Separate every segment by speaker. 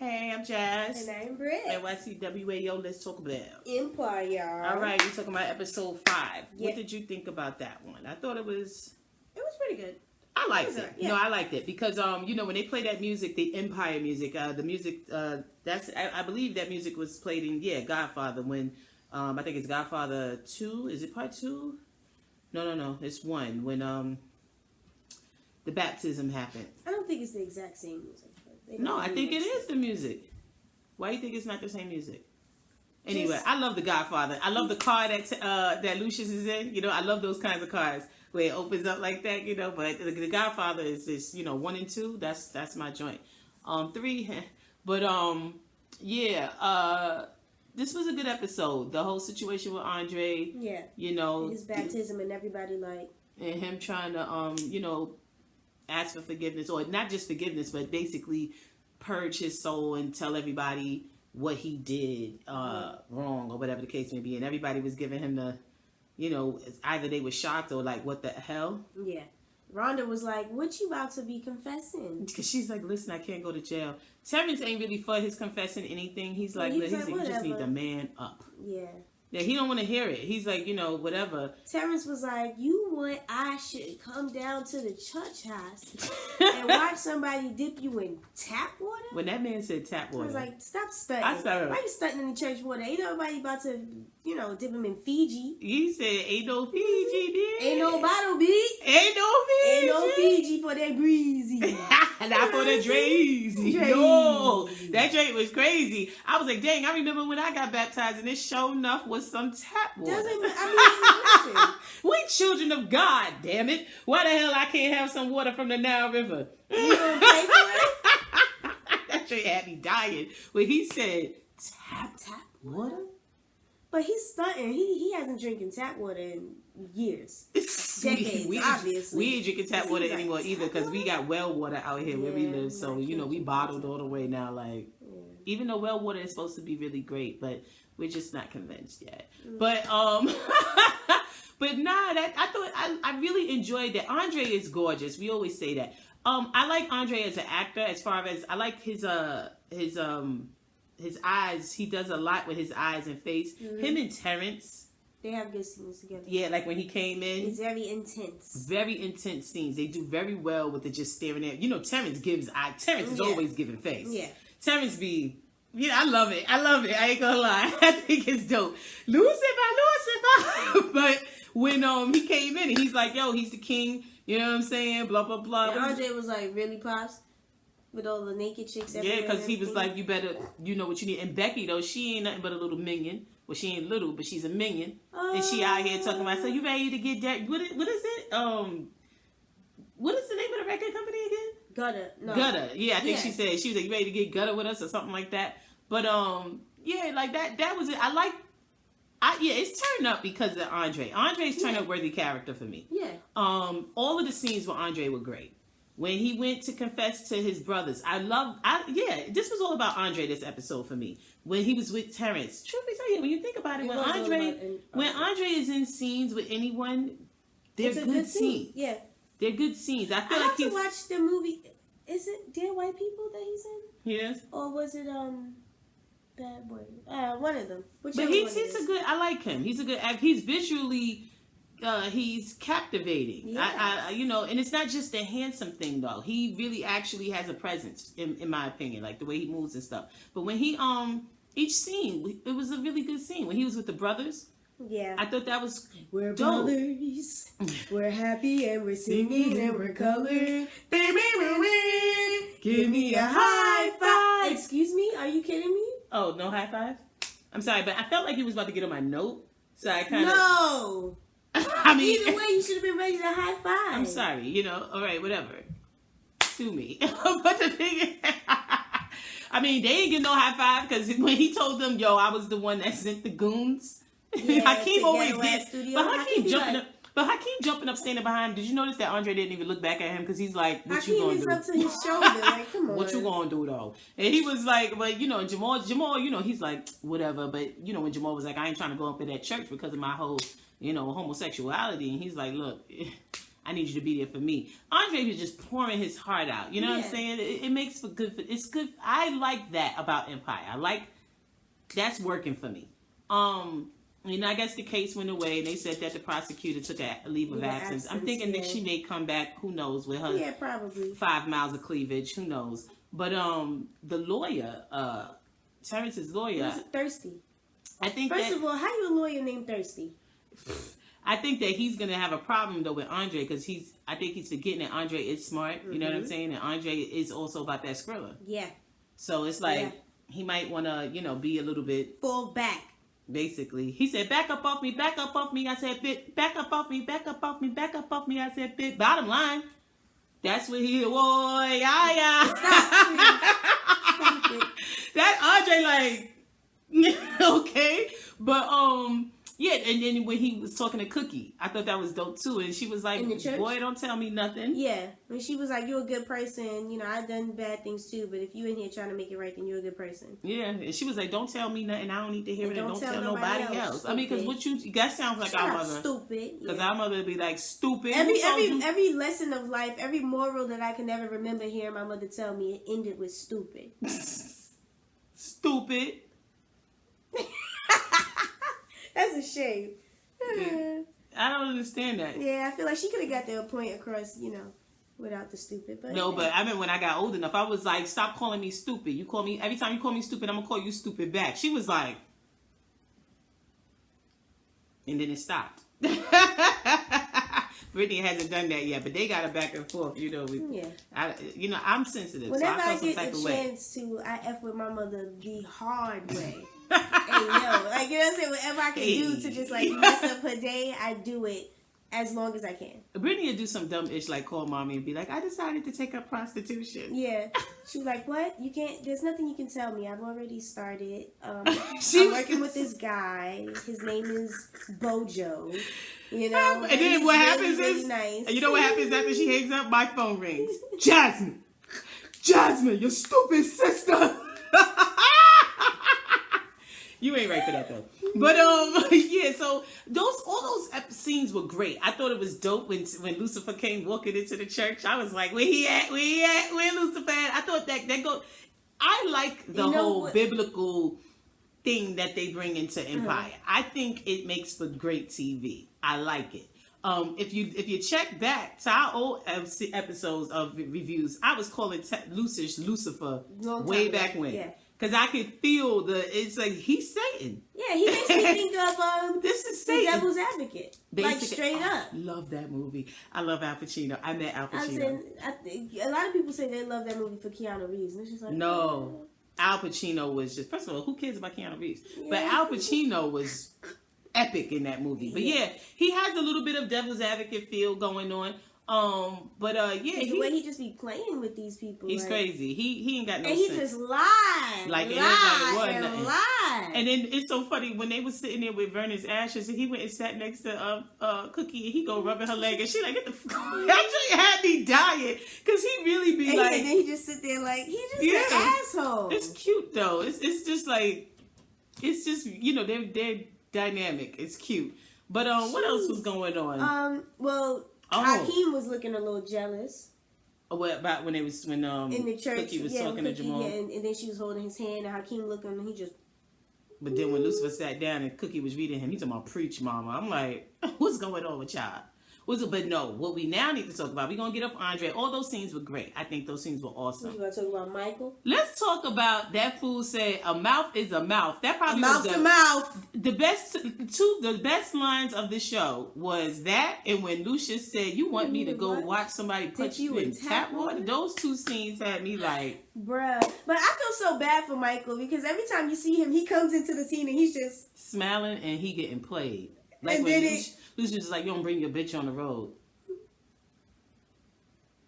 Speaker 1: Hey, I'm Jazz.
Speaker 2: And I'm Britt.
Speaker 1: NYCWAO, let's talk about
Speaker 2: Empire, y'all.
Speaker 1: All right, we're talking about episode 5.
Speaker 2: Yep.
Speaker 1: What did you think about that one? I thought it was
Speaker 2: pretty good.
Speaker 1: I liked it.
Speaker 2: Yeah.
Speaker 1: No, I liked it because when they play that music, the Empire music, the music I believe that music was played in Godfather when I think it's Godfather 2. Is it part 2? No, it's 1 when the baptism happened.
Speaker 2: I don't think it's the exact same music.
Speaker 1: No, I think it is the music. Why do you think it's not the same music? Anyway, I love the Godfather. I love the car that Lucious is in. I love those kinds of cars where it opens up like that. But the Godfather is just 1 and 2. That's my joint. 3, but this was a good episode. The whole situation with Andre.
Speaker 2: Yeah. His baptism and everybody
Speaker 1: and him trying to ask for forgiveness, or not just forgiveness, but basically purge his soul and tell everybody what he did wrong, or whatever the case may be. And everybody was giving him the, either they were shocked or like, what the hell?
Speaker 2: Yeah. Rhonda was like, what you about to be confessing?
Speaker 1: Because she's like, listen, I can't go to jail. Terrence ain't really for his confessing anything. He's like, you just need to man up.
Speaker 2: Yeah.
Speaker 1: Yeah, he don't want to hear it. He's like, whatever.
Speaker 2: Terrence was like, I should come down to the church house and watch somebody dip you in tap water?
Speaker 1: When that man said tap water.
Speaker 2: I was like, stop stunting.
Speaker 1: I started.
Speaker 2: Why you stunting in the church water? Ain't nobody about to, dip him in Fiji.
Speaker 1: He said, ain't no Fiji, bitch.
Speaker 2: Ain't no bottle, bitch.
Speaker 1: Ain't no Fiji.
Speaker 2: Ain't no Fiji for that breezy.
Speaker 1: Not for the drazy. No, that drink was crazy. I was like, dang, I remember when I got baptized and it sure enough was some tap water.
Speaker 2: Listen.
Speaker 1: We children of God, damn it. Why the hell I can't have some water from the Nile River?
Speaker 2: You gonna pay for it?
Speaker 1: That drink had me dying. When he said, tap water?
Speaker 2: But he's stunting. He hasn't drinking tap water in years. Decades, obviously.
Speaker 1: We ain't drinking tap water anymore either, because we got well water out here where we live. So, we bottled all the way now. Like, even though well water is supposed to be really great, but we're just not convinced yet. But, but nah, I really enjoyed that. Andre is gorgeous. We always say that. I like Andre as an actor, as far as I like his eyes. He does a lot with his eyes and face. Mm-hmm. Him and Terrence,
Speaker 2: they have good scenes together.
Speaker 1: Yeah, like when he came in.
Speaker 2: It's very intense.
Speaker 1: Very intense scenes. They do very well with the just staring at. Terrence gives eye. Terrence is always giving face.
Speaker 2: Yeah.
Speaker 1: Terrence be. Yeah, I love it. I ain't gonna lie. I think it's dope. Lucifer. But when he came in and he's like, yo, he's the king. You know what I'm saying? Blah, blah, blah.
Speaker 2: And Andre was like, really, Pops? With all the naked chicks everywhere.
Speaker 1: Yeah, because he was like, you better, know what you need. And Becky, though, she ain't nothing but a little minion. Well, she ain't little, but she's a minion. And she out here talking about, so you ready to get that? What is it? What is the name of the record company again?
Speaker 2: Gutter. No.
Speaker 1: Gutter. Yeah, I think she said, she was like, you ready to get gutter with us or something like that. But, like that was it. It's turned up because of Andre. Andre's turned up worthy character for me.
Speaker 2: Yeah.
Speaker 1: All of the scenes with Andre were great. When he went to confess to his brothers, this was all about Andre this episode for me. When he was with Terrence, truth be told, when you think about it, when Andre is in scenes with anyone, they're good scenes.
Speaker 2: Yeah.
Speaker 1: They're good scenes. I feel
Speaker 2: like
Speaker 1: like
Speaker 2: to watch the movie. Is it Dear White People that he's in?
Speaker 1: Yes.
Speaker 2: Or was it Bad Boy? One of them.
Speaker 1: But he's a good. I like him. He's a good actor. He's visually. He's captivating.
Speaker 2: Yes.
Speaker 1: And it's not just a handsome thing though. He really actually has a presence, in my opinion, like the way he moves and stuff. But when he each scene, it was a really good scene. When he was with the brothers, I thought that was
Speaker 2: we're
Speaker 1: dope.
Speaker 2: Brothers, we're happy and we're singing and we're colored. Baby, give me a high five. Excuse me, are you kidding me?
Speaker 1: Oh, no high five? I'm sorry, but I felt like he was about to get on my note, so I kind of
Speaker 2: no.
Speaker 1: I mean,
Speaker 2: either way, you should have been ready to high five.
Speaker 1: I'm sorry, all right, whatever. Sue me. But the thing is, I mean, they ain't get no high five because when he told them, yo, I was the one that sent the goons. Hakeem always did. But Hakeem jumping up, standing behind him. Did you notice that Andre didn't even look back at him because he's like, what
Speaker 2: Hakeem
Speaker 1: you gonna do?
Speaker 2: Hakeem is up to his shoulder. Like, come on.
Speaker 1: What you gonna do though? And he was like, but and Jamal, he's like, whatever. But when Jamal was like, I ain't trying to go up in that church because of my whole homosexuality, and he's like, look, I need you to be there for me. Andre was just pouring his heart out. You know what I'm saying? It makes for good. It's good. I like that about Empire. I like that's working for me. I guess the case went away, and they said that the prosecutor took a leave of absence. I'm thinking that she may come back. Who knows with her?
Speaker 2: Probably
Speaker 1: 5 miles of cleavage. Who knows? But the lawyer, Terrence's lawyer,
Speaker 2: he's thirsty.
Speaker 1: I think.
Speaker 2: First of all, how you a lawyer named Thirsty?
Speaker 1: I think that he's gonna have a problem though with Andre because I think he's forgetting that Andre is smart. You know what I'm saying? And Andre is also about that Skrilla.
Speaker 2: Yeah.
Speaker 1: So it's like he might want to, be a little bit
Speaker 2: fall back.
Speaker 1: Basically, he said, "Back up off me, back up off me." I said, "Bit, back up off me, back up off me, back up off me." I said, "Bit." Bottom line, that's what he. Boy, yeah. Stop it. That Andre okay, but yeah, and then when he was talking to Cookie, I thought that was dope too. And she was like,
Speaker 2: in the church?
Speaker 1: "Boy, don't tell me nothing."
Speaker 2: Yeah, when she was like, "You're a good person. I've done bad things too, but if you in here trying to make it right, then you're a good person." Yeah,
Speaker 1: and she was like, "Don't tell me nothing. I don't need to hear it. And don't tell nobody else." I mean, because that sounds like our mother.
Speaker 2: Stupid.
Speaker 1: Because our mother would be like, "Stupid."
Speaker 2: Every lesson of life, every moral that I can ever remember hearing my mother tell me, it ended with stupid.
Speaker 1: Stupid.
Speaker 2: That's a shame.
Speaker 1: Yeah. I don't understand that.
Speaker 2: Yeah, I feel like she could have got their point across, without the stupid. But
Speaker 1: no, but I mean, when I got old enough, I was like, "Stop calling me stupid. Every time you call me stupid, I'm gonna call you stupid back." She was like, and then it stopped. Brittany hasn't done that yet, but they got a back and forth. I'm sensitive.
Speaker 2: Whenever
Speaker 1: so I
Speaker 2: get
Speaker 1: the
Speaker 2: chance to, I F with my mother the hard way. Hey, you know what I'm saying? Whatever I can do to just mess up her day, I do it as long as I can.
Speaker 1: Brittany would do some dumb ish like call mommy and be like, "I decided to take up prostitution."
Speaker 2: Yeah. She was like, "What? You can't, there's nothing you can tell me. I've already started. I'm working with this guy. His name is Bojo. And
Speaker 1: then what happens
Speaker 2: really
Speaker 1: is,
Speaker 2: nice.
Speaker 1: And you know what happens after she hangs up? My phone rings. Jasmine, your stupid sister. You ain't right for that though. But yeah. So all those scenes were great. I thought it was dope when Lucifer came walking into the church. I was like, where he at? Where Lucifer at? I thought that go. I like the whole biblical thing that they bring into Empire. I think it makes for great TV. I like it. If you check back to our old episodes of reviews, I was calling Lucious Lucifer way back when. Yeah. Because I could feel it's like, he's Satan. Yeah, he makes me think of this is Satan.
Speaker 2: The Devil's Advocate. Basically, straight up.
Speaker 1: I love that movie. I love Al Pacino. I met Al Pacino.
Speaker 2: A lot of people say they love that movie for Keanu Reeves. And it's just like,
Speaker 1: no. Al Pacino was just, first of all, who cares about Keanu Reeves? Yeah. But Al Pacino was epic in that movie. But yeah, he has a little bit of Devil's Advocate feel going on. The way
Speaker 2: he just be playing with these people,
Speaker 1: he's crazy. He ain't got no
Speaker 2: and
Speaker 1: sense.
Speaker 2: He just lied,
Speaker 1: and then it's so funny when they was sitting there with Vernon's ashes, and he went and sat next to Cookie, and he go rubbing her leg, and she like, get the fuck. Actually had me dying because he really be
Speaker 2: and
Speaker 1: like,
Speaker 2: and then he just sit there like he just an asshole.
Speaker 1: It's cute though. It's just like, it's just they're dynamic. It's cute. But what else was going on?
Speaker 2: Hakeem was looking a little jealous.
Speaker 1: What about when in the church,
Speaker 2: Cookie
Speaker 1: was talking to Jamal?
Speaker 2: Yeah, and then she was holding his hand, and Hakeem looking, and he just.
Speaker 1: But then when Lucifer sat down and Cookie was reading him, he talking about preach, mama. I'm like, what's going on with y'all? But no, what we now need to talk about, we're going to get off Andre. All those scenes were great. I think those scenes were awesome.
Speaker 2: You want to talk about Michael?
Speaker 1: Let's talk about that fool said, a mouth is a mouth. That probably
Speaker 2: was a mouth.
Speaker 1: The best lines of the show was that, and when Lucious said, "You want me to go watch somebody put you in tap water?" Those two scenes had me like,
Speaker 2: bruh. But I feel so bad for Michael because every time you see him, he comes into the scene and he's just
Speaker 1: smiling and he getting played. Like and when Lucious is like, "You don't bring your bitch on the road."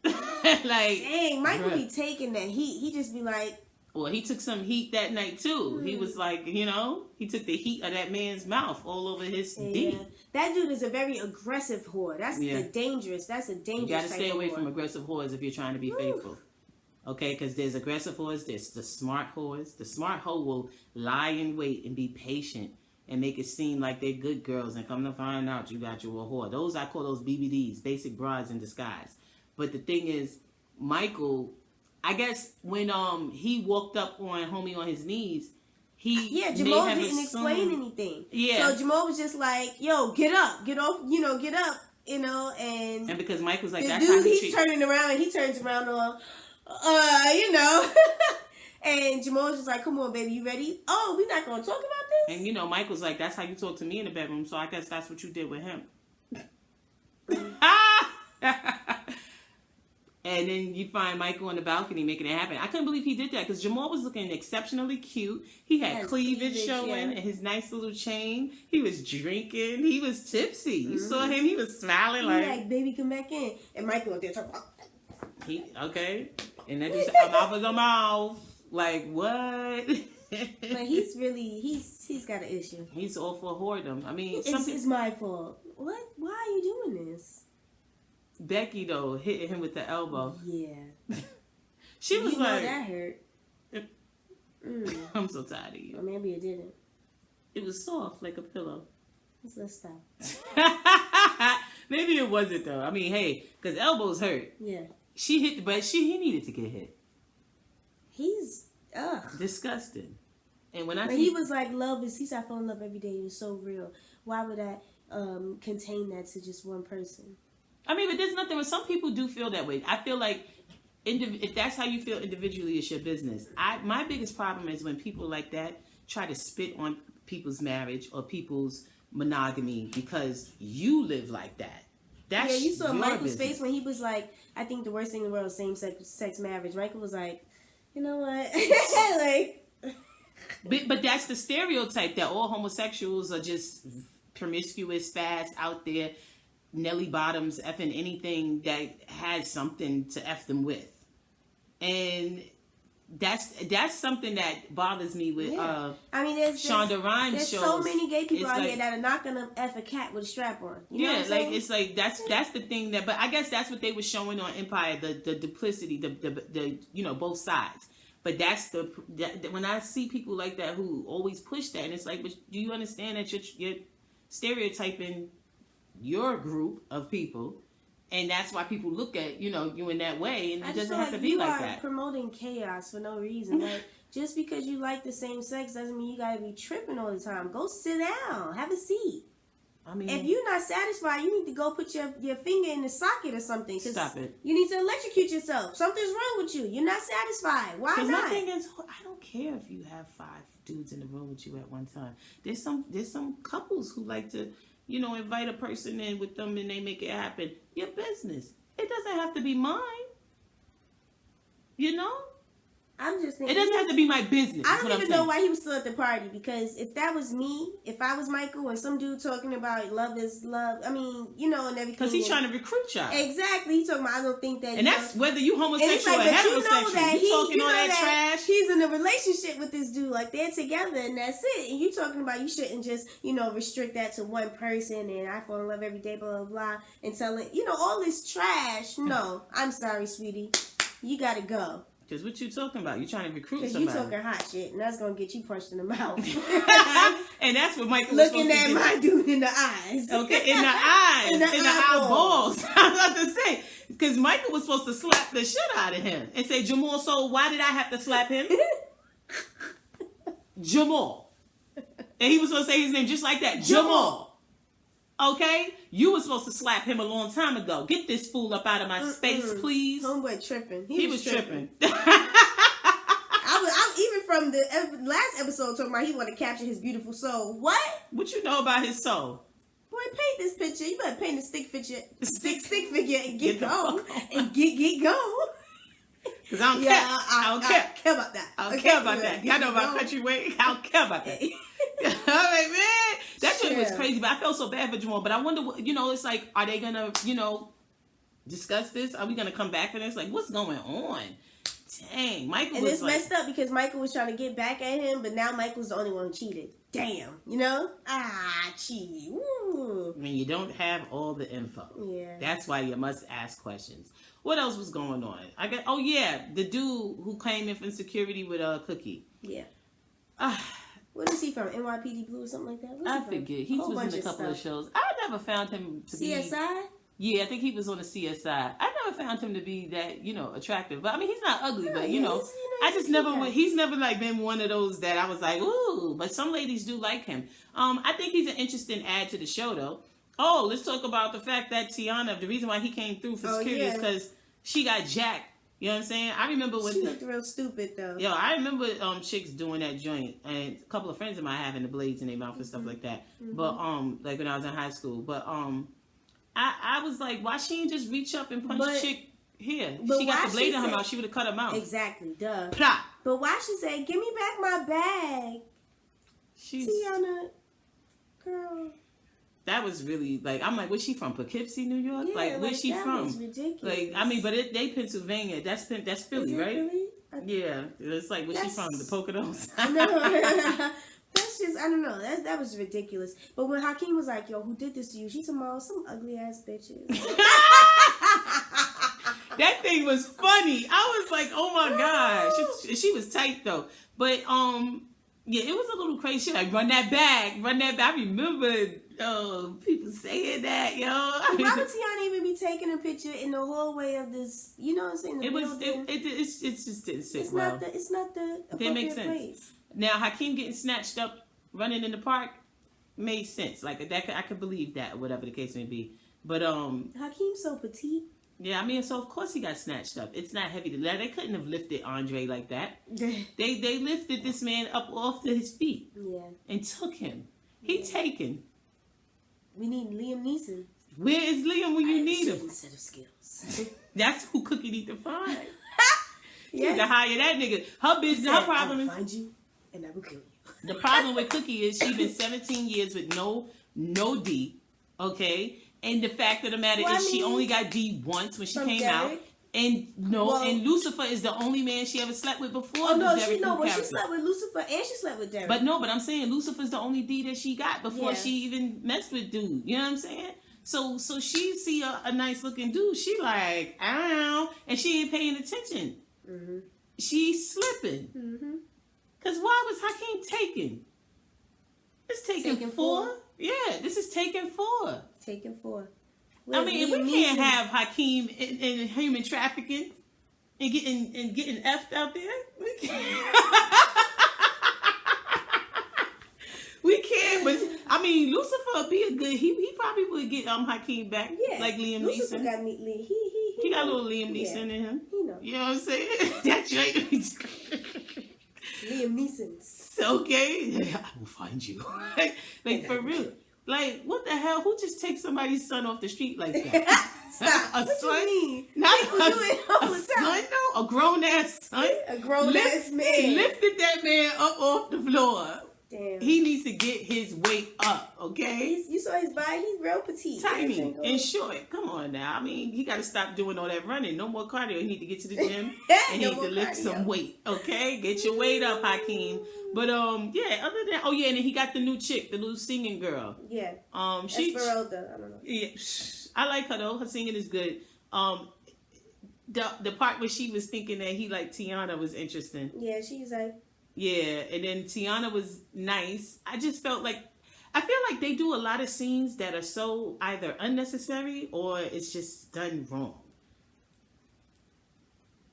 Speaker 1: Like,
Speaker 2: dang, Michael be taking that heat. He just be like,
Speaker 1: well, he took some heat that night too. He was like, he took the heat of that man's mouth all over his D.
Speaker 2: That dude is a very aggressive whore. That's dangerous. That's a dangerous.
Speaker 1: You gotta stay away from aggressive whores if you're trying to be faithful. Okay, because there's aggressive whores, there's the smart whores. The smart hoe will lie in wait and be patient and make it seem like they're good girls, and come to find out you got you a whore. Those, I call those BBDs, basic brides in disguise. But the thing is, Michael, I guess when he walked up on homie on his knees,
Speaker 2: Jamal didn't explain anything. Yeah. So Jamal was just like, yo, get up, get off, get up, and
Speaker 1: because Michael's like,
Speaker 2: that's dude, he's turning around and he turns around on, and Jamal was just like, come on, baby, you ready? Oh, we not going to talk about this?
Speaker 1: And, Michael's like, that's how you talk to me in the bedroom, so I guess that's what you did with him. And then you find Michael on the balcony making it happen. I couldn't believe he did that because Jamal was looking exceptionally cute. He had cleavage showing and his nice little chain. He was drinking. He was tipsy. You saw him. He was smiling like,
Speaker 2: baby, come back in. And Michael up there talking about.
Speaker 1: Okay. And then just a mouth is a mouth. Like, what?
Speaker 2: But he's got an issue.
Speaker 1: He's all for whoredom. I mean,
Speaker 2: it's my fault. What? Why are you doing this?
Speaker 1: Becky, though, hitting him with the elbow.
Speaker 2: Yeah.
Speaker 1: She was like...
Speaker 2: that hurt.
Speaker 1: I'm so tired of you.
Speaker 2: Or maybe it didn't.
Speaker 1: It was soft, like a pillow.
Speaker 2: Let's stop.
Speaker 1: Maybe it wasn't, though. I mean, hey, because elbows hurt.
Speaker 2: Yeah.
Speaker 1: She hit, but he needed to get hit.
Speaker 2: He's,
Speaker 1: disgusting. And when
Speaker 2: he was like, he said, I fall in love every day. It was so real. Why would I contain that to just one person?
Speaker 1: I mean, but there's nothing. But some people do feel that way. I feel like if that's how you feel individually, it's your business. My biggest problem is when people like that try to spit on people's marriage or people's monogamy because you live like that. That's
Speaker 2: you saw Michael's
Speaker 1: business.
Speaker 2: face when he was like, I think the worst thing in the world is same-sex marriage. Michael was like, you know what?
Speaker 1: But that's the stereotype that all homosexuals are just promiscuous, fast, out there, Nelly Bottoms, effing anything that has something to F them with. And that's something that bothers me with
Speaker 2: I mean,
Speaker 1: Shonda Rhimes
Speaker 2: there's
Speaker 1: shows.
Speaker 2: So many gay people out here that are not gonna F a cat with a strap on. You know what I'm saying?
Speaker 1: It's like that's the thing that, but I guess that's what they were showing on Empire, the duplicity, the both sides. But that's when I see people like that who always push that, and it's like, but do you understand that you're stereotyping your group of people, and that's why people look at you in that way, and it doesn't have to be like that.
Speaker 2: Promoting chaos for no reason. Like, just because you like the same sex doesn't mean you gotta be tripping all the time. Go sit down, have a seat. I mean, if you're not satisfied, you need to go put your finger in the socket or something.
Speaker 1: Stop it.
Speaker 2: You need to electrocute yourself. Something's wrong with you. You're not satisfied. Why not?
Speaker 1: My thing is, I don't care if you have 5 dudes in the room with you at one time. There's some couples who like to, invite a person in with them and they make it happen. Your business. It doesn't have to be mine.
Speaker 2: I'm just thinking.
Speaker 1: It doesn't have to be my business.
Speaker 2: I don't even know why he was still at the party, because if that was me, if I was Michael and some dude talking about love is love, I mean, and everything.
Speaker 1: Because he's trying to recruit y'all.
Speaker 2: Exactly. He's talking about, I don't think that.
Speaker 1: And that's whether you homosexual or heterosexual. You talking all that trash.
Speaker 2: He's in a relationship with this dude. Like, they're together and that's it. And you talking about you shouldn't just, restrict that to one person and I fall in love every day, blah, blah, blah. And telling, all this trash. No, I'm sorry, sweetie. You got to go.
Speaker 1: Because what you talking about? You trying to recruit
Speaker 2: somebody. Because you talking hot shit, and that's going to get you punched in the mouth.
Speaker 1: And that's what Michael
Speaker 2: was looking at my dude in the eyes.
Speaker 1: Okay, in the eyes. in the eyeballs. I was about to say. Because Michael was supposed to slap the shit out of him. And say, Jamal, so why did I have to slap him? Jamal. And he was supposed to say his name just like that. Jamal. Okay? You were supposed to slap him a long time ago. Get this fool up out of my space, please.
Speaker 2: Homeboy tripping.
Speaker 1: He was tripping.
Speaker 2: I even from the last episode talking about he want to capture his beautiful soul. What?
Speaker 1: What you know about his soul?
Speaker 2: Boy, paint this picture. You better paint a stick figure and get going. And get going.
Speaker 1: Because I don't care. I don't care
Speaker 2: about that.
Speaker 1: I don't care about that. Y'all know about country way. I don't care about that. All right, man. That shit was crazy, but I felt so bad for Jamal. But I wonder, it's like, are they gonna, discuss this? Are we gonna come back to this? Like, what's going on? Dang, Michael.
Speaker 2: And it's messed up because Michael was trying to get back at him, but now Michael's the only one who cheated. Damn, cheated. Woo.
Speaker 1: I mean, you don't have all the info.
Speaker 2: Yeah.
Speaker 1: That's why you must ask questions. What else was going on? The dude who came in from security with a cookie.
Speaker 2: Yeah. What is he from? NYPD Blue or something like that? What's
Speaker 1: I
Speaker 2: he from?
Speaker 1: forget. He was in a couple of shows. I never found him to be
Speaker 2: CSI.
Speaker 1: Yeah, I think he was on the CSI. I never found him to be that, attractive. But I mean, he's not ugly, but I just never. He's never like been one of those that I was like, ooh. But some ladies do like him. I think he's an interesting add to the show, though. Oh, let's talk about the fact that Tiana. The reason why he came through for security is because she got jacked. You know what I'm saying? I remember when
Speaker 2: she looked real stupid though.
Speaker 1: Yo, I remember chicks doing that joint, and a couple of friends of mine having the blades in their mouth and stuff like that. But like when I was in high school, but I was like, why she ain't just reach up and punch the chick here? She got the blade in her mouth. She would have cut her mouth.
Speaker 2: Exactly, duh.
Speaker 1: Plop.
Speaker 2: But why she say, "Give me back my bag"? Tiana, girl.
Speaker 1: That was really like, I'm like, where's she from? Poughkeepsie, New York?
Speaker 2: Yeah,
Speaker 1: like, where's she from?
Speaker 2: Was ridiculous.
Speaker 1: Like, I mean, but they Pennsylvania. That's Philly, right?
Speaker 2: Philly?
Speaker 1: Yeah, it's like, where's she from? The Poconos.
Speaker 2: I know. That's just, I don't know. That was ridiculous. But when Hakeem was like, "Yo, who did this to you?" She said, "Some ugly ass bitches."
Speaker 1: That thing was funny. I was like, oh my gosh. She was tight though. But yeah, it was a little crazy. She like, run that back. I remember people saying that, yo.
Speaker 2: Why would Tiana even be taking a picture in the hallway of this? You know what I'm saying?
Speaker 1: It just didn't sit well.
Speaker 2: It's not the appropriate place.
Speaker 1: Now Hakeem getting snatched up, running in the park, made sense. Like that, I could believe that, whatever the case may be. But
Speaker 2: Hakeem's so petite.
Speaker 1: Yeah, I mean, so of course he got snatched up. It's not heavy to lift. They couldn't have lifted Andre like that. They lifted this man up off to his feet.
Speaker 2: Yeah.
Speaker 1: And took him. He taken.
Speaker 2: We need Liam Neeson.
Speaker 1: Where is Liam when you need him?
Speaker 2: Set of skills.
Speaker 1: That's who Cookie need to find.
Speaker 2: You need
Speaker 1: to hire that nigga. Her business, her problem is,
Speaker 2: I will find you and I will kill you.
Speaker 1: The problem with Cookie is she been 17 years with no D. Okay. And the fact of the matter is she only got D once when she came out. And and Lucifer is the only man she ever slept with before.
Speaker 2: Oh no, she slept with Lucifer and she slept with Derek.
Speaker 1: But I'm saying Lucifer's the only D that she got before she even messed with dude. You know what I'm saying? So she see a nice looking dude, she like, ow, and she ain't paying attention. Mm-hmm. She's slipping. Mm-hmm. Cause why was Hakeem taken? It's taken 4. Yeah, this is taken 4.
Speaker 2: Taken 4.
Speaker 1: I mean, if we can't have Hakeem in human trafficking and getting effed out there, we can't. We can't. But I mean, Lucifer would be a good. He probably would get Hakeem back. Yeah, like Liam
Speaker 2: Lucifer
Speaker 1: Neeson.
Speaker 2: Got he
Speaker 1: got a little Liam Neeson in him. You know what I'm saying? That's right.
Speaker 2: Liam Neeson's.
Speaker 1: Okay, I will find you. like for real. Like, what the hell? Who just takes somebody's son off the street like that?
Speaker 2: Stop.
Speaker 1: A
Speaker 2: what
Speaker 1: son?
Speaker 2: You mean?
Speaker 1: Not
Speaker 2: People do it all the time.
Speaker 1: Son, though? A grown-ass son?
Speaker 2: A grown-ass man.
Speaker 1: Lifted that man up off the floor.
Speaker 2: Damn.
Speaker 1: He needs to get his weight up, okay?
Speaker 2: You saw his body? He's real petite.
Speaker 1: Tiny and short. Come on now. I mean, he got to stop doing all that running. No more cardio. He need to get to the gym and he need to lift some weight, okay? Get your weight up, Hakeem. But yeah. Other than and then he got the new chick, the little singing girl.
Speaker 2: Yeah.
Speaker 1: She
Speaker 2: Esmeralda. I don't know.
Speaker 1: Yeah, I like her though. Her singing is good. The part where she was thinking that he liked Tiana was interesting.
Speaker 2: Yeah, she's like.
Speaker 1: Yeah, and then Tiana was nice. I just felt like they do a lot of scenes that are so either unnecessary or it's just done wrong.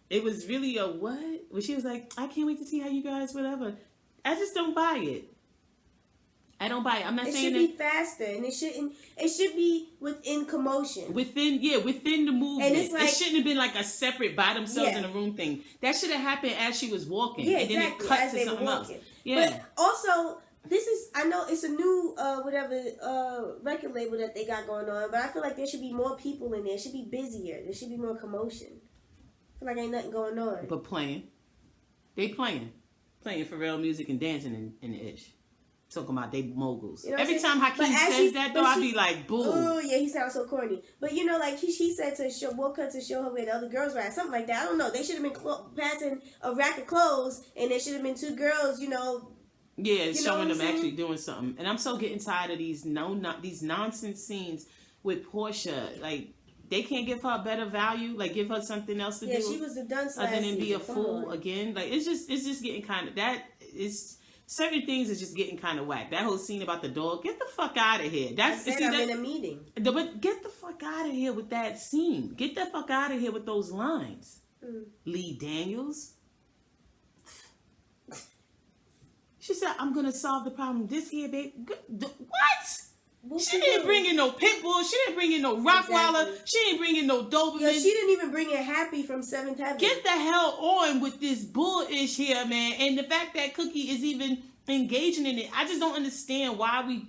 Speaker 1: It was really a what? When she was like, I can't wait to see how you guys, whatever. I just don't buy it. I don't buy it. I'm not saying
Speaker 2: it should be faster, and it should be within commotion.
Speaker 1: Within the movement.
Speaker 2: And it's like,
Speaker 1: it shouldn't have been like a separate by themselves in a room thing. That should have happened as she was walking.
Speaker 2: Yeah,
Speaker 1: and then
Speaker 2: exactly.
Speaker 1: it cut
Speaker 2: as
Speaker 1: to
Speaker 2: they
Speaker 1: something
Speaker 2: were
Speaker 1: else.
Speaker 2: walking.
Speaker 1: Yeah.
Speaker 2: But also, I know it's a new record label that they got going on, but I feel like there should be more people in there. It should be busier. There should be more commotion. I feel like ain't nothing going on.
Speaker 1: But playing. They playing Pharrell music and dancing in the ish. Talking about they moguls. You know every time Hakeem says that though, I be like, boo.
Speaker 2: Oh yeah, he sounds so corny. But you know, like she said woke her to show her where the other girls were at, something like that. I don't know. They should have been passing a rack of clothes, and there should have been 2 girls.
Speaker 1: Yeah, showing them actually doing something. And I'm so getting tired of these nonsense scenes with Portia. Like they can't give her a better value. Like give her something else to do.
Speaker 2: Yeah, she was the dunce
Speaker 1: other than be a fool again. Like it's just getting kind of that is. certain things is just getting kind of whack. That whole scene about the dog, get the fuck out of here. That's
Speaker 2: I'm in a meeting.
Speaker 1: But get the fuck out of here with that scene. Get the fuck out of here with those lines. Lee Daniels. She said, I'm gonna solve the problem this here, babe. What? She didn't bring in no pit bull. She didn't bring in no Rottweiler. Exactly. She didn't bring in no Doberman.
Speaker 2: Yo, she didn't even bring in Happy from Seventh Heaven.
Speaker 1: Get the hell on with this bullish here, man. And the fact that Cookie is even engaging in it, I just don't understand why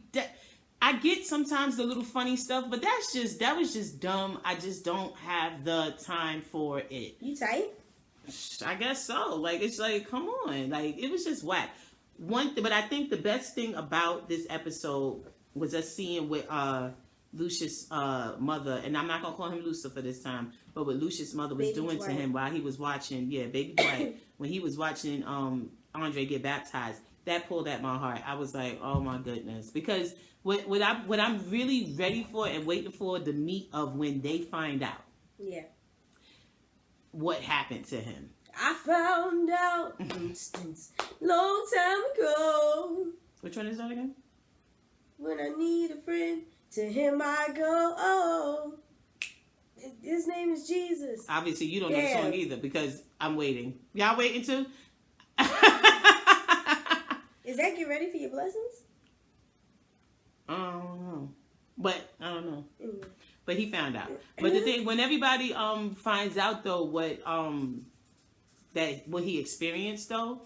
Speaker 1: I get sometimes the little funny stuff, but that was just dumb. I just don't have the time for it.
Speaker 2: You tight?
Speaker 1: I guess so. Like, it's like, come on. Like, it was just whack. But I think the best thing about this episode was us seeing what Lucious' mother, and I'm not gonna call him Lucifer this time, but what Lucious' mother was doing to him while he was watching, Baby Dwight, when he was watching Andre get baptized. That pulled at my heart. I was like, oh my goodness, because what I'm really ready for and waiting for the meat of when they find out, what happened to him.
Speaker 2: I found out long time ago.
Speaker 1: Which one is that again?
Speaker 2: When I need a friend, to him I go. Oh, his name is Jesus.
Speaker 1: Obviously, you don't know the song either because I'm waiting. Y'all waiting too?
Speaker 2: Is that Get Ready for Your Blessings?
Speaker 1: I don't know. But I don't know. But he found out. But the thing, when everybody finds out though what he experienced though,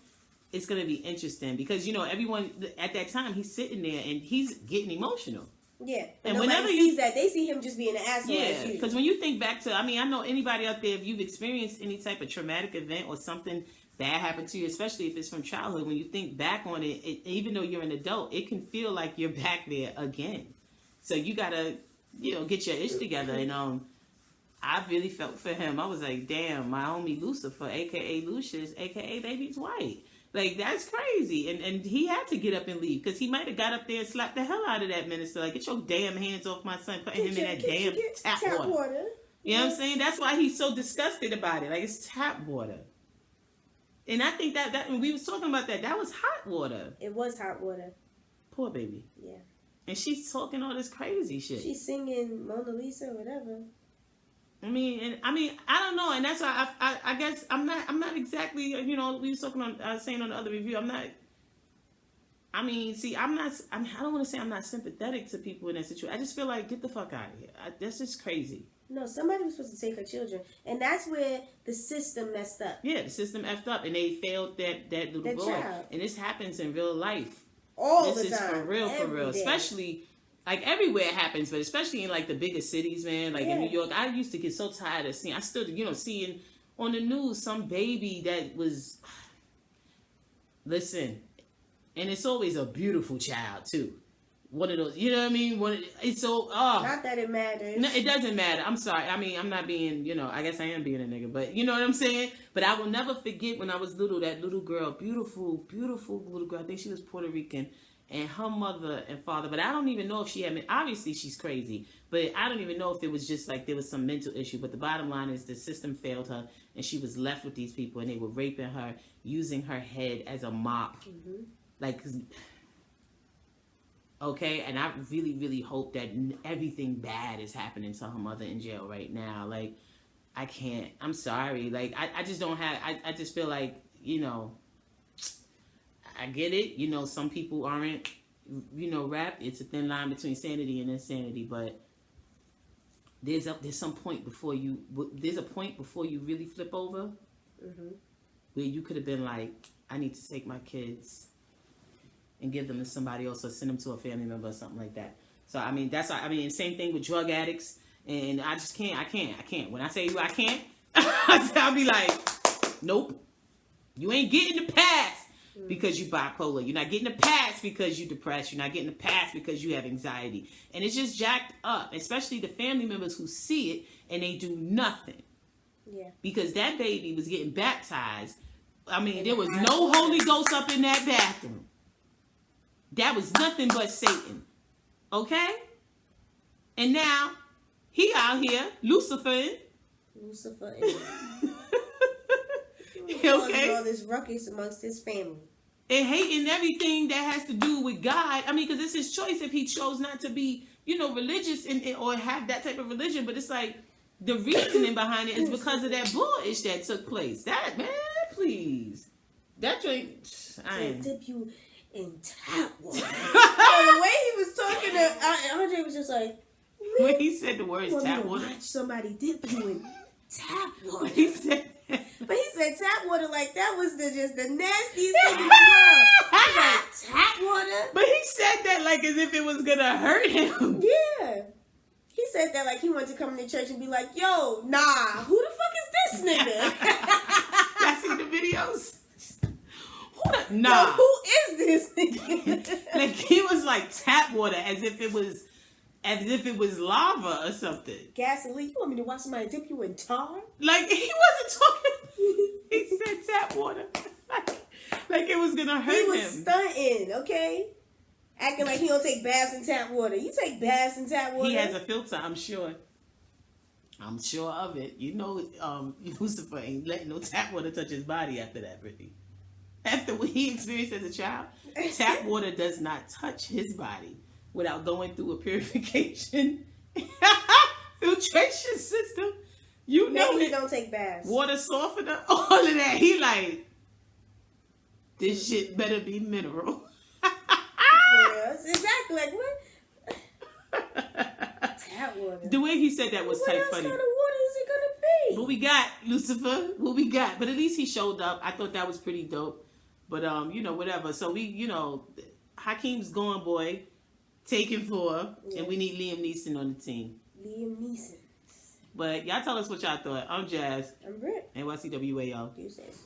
Speaker 1: it's going to be interesting because, everyone at that time, he's sitting there and he's getting emotional.
Speaker 2: Yeah. And whenever sees that, they see him just being an asshole.
Speaker 1: Yeah. Because when you think back to, I know anybody out there, if you've experienced any type of traumatic event or something bad happened to you, especially if it's from childhood, when you think back on it, even though you're an adult, it can feel like you're back there again. So you got to, get your ish together. And I really felt for him. I was like, damn, my homie Lucifer, a.k.a. Lucious, a.k.a. Baby Dwight. Like, that's crazy. And he had to get up and leave because he might have got up there and slapped the hell out of that minister. Like, get your damn hands off my son, putting him in that damn tap water. You know what I'm saying? That's why he's so disgusted about it. Like, it's tap water. And I think that when we was talking about that was hot water.
Speaker 2: It was hot water.
Speaker 1: Poor baby.
Speaker 2: Yeah.
Speaker 1: And she's talking all this crazy shit.
Speaker 2: She's singing Mona Lisa or whatever.
Speaker 1: I don't know, and that's why I guess I'm not exactly, we were talking on saying on the other review, I don't want to say I'm not sympathetic to people in that situation. I just feel like, get the fuck out of here. That's just crazy.
Speaker 2: No, somebody was supposed to take her children, and that's where the system messed up.
Speaker 1: Yeah, the system effed up, and they failed that little boy. Child. And this happens in real life.
Speaker 2: All
Speaker 1: the time. This is for real,
Speaker 2: day.
Speaker 1: Especially. Like, everywhere it happens, but especially in, like, the bigger cities, man. Like, in New York, I used to get so tired of seeing... I still, seeing on the news some baby that was... Listen, and it's always a beautiful child, too. One of those... You know what I mean? It's so...
Speaker 2: Not that it matters.
Speaker 1: No, it doesn't matter. I'm sorry. I'm not being... I guess I am being a nigga, but you know what I'm saying? But I will never forget when I was little, that little girl, beautiful, beautiful little girl. I think she was Puerto Rican. And her mother and father, but I don't even know if she had, obviously she's crazy, but I don't even know if it was just like there was some mental issue. But the bottom line is the system failed her and she was left with these people and they were raping her, using her head as a mop. Mm-hmm. Like, okay, and I really, really hope that everything bad is happening to her mother in jail right now. Like, I can't, I'm sorry. Like, I just don't have, I just feel like, I get it. Some people aren't, rap. It's a thin line between sanity and insanity. But there's some point before you, there's a point before you really flip over, where you could have been like, I need to take my kids and give them to somebody else or send them to a family member or something like that. So, same thing with drug addicts. And I just can't. I can't. When I say I can't, I'll be like, nope. You ain't getting the pass. Because you bipolar. You're not getting a pass because you depressed. You're not getting a pass because you have anxiety. And it's just jacked up. Especially the family members who see it and they do nothing. Yeah. Because that baby was getting baptized. There was no Holy Ghost up in that bathroom. That was nothing but Satan. Okay? And now, he out here, Lucifer.
Speaker 2: Okay. All this ruckus amongst his family.
Speaker 1: and hating everything that has to do with God. I mean, because it's his choice if he chose not to be, religious or have that type of religion. But it's like the reasoning behind it is because of that bullish that took place. That, man, please. That joint, I ain't.
Speaker 2: Dip you in tap water. The way he was talking to Andre was just like,
Speaker 1: when he said the words tap water.
Speaker 2: Watch somebody dip you in tap water.
Speaker 1: He said that.
Speaker 2: But he said tap water like that was just the nastiest thing in the world. He was like, tap water?
Speaker 1: But he said that like as if it was going to hurt him.
Speaker 2: Yeah. He said that like he wanted to come to church and be like, yo, nah, who the fuck is this nigga?
Speaker 1: Y'all see the videos? Nah.
Speaker 2: Yo, who is this nigga?
Speaker 1: Like he was like tap water as if it was lava or something.
Speaker 2: Gasoline? You want me to watch somebody dip you in tar?
Speaker 1: Like he wasn't talking. He said tap water. Like it was gonna hurt him.
Speaker 2: He was stunting, okay? Acting like he don't take baths in tap water. You take baths in tap water?
Speaker 1: He has a filter, I'm sure. I'm sure of it. Lucifer ain't letting no tap water touch his body after that, Brittany. After what he experienced as a child, tap water does not touch his body without going through a purification filtration system. You know
Speaker 2: maybe he don't take baths.
Speaker 1: Water softener, all of that. He like, this shit better be mineral.
Speaker 2: Yeah, exactly. Like what? Tap water.
Speaker 1: The way he said that was type funny.
Speaker 2: What kind of water is it gonna be?
Speaker 1: What we got, Lucifer? What we got? But at least he showed up. I thought that was pretty dope. But whatever. So we, Hakeem's gone, boy. Taken for, and we need Liam Neeson on the team.
Speaker 2: Liam Neeson.
Speaker 1: But y'all tell us what y'all thought. I'm Jazz.
Speaker 2: I'm Britt.
Speaker 1: NYCWAO.
Speaker 2: Deuces.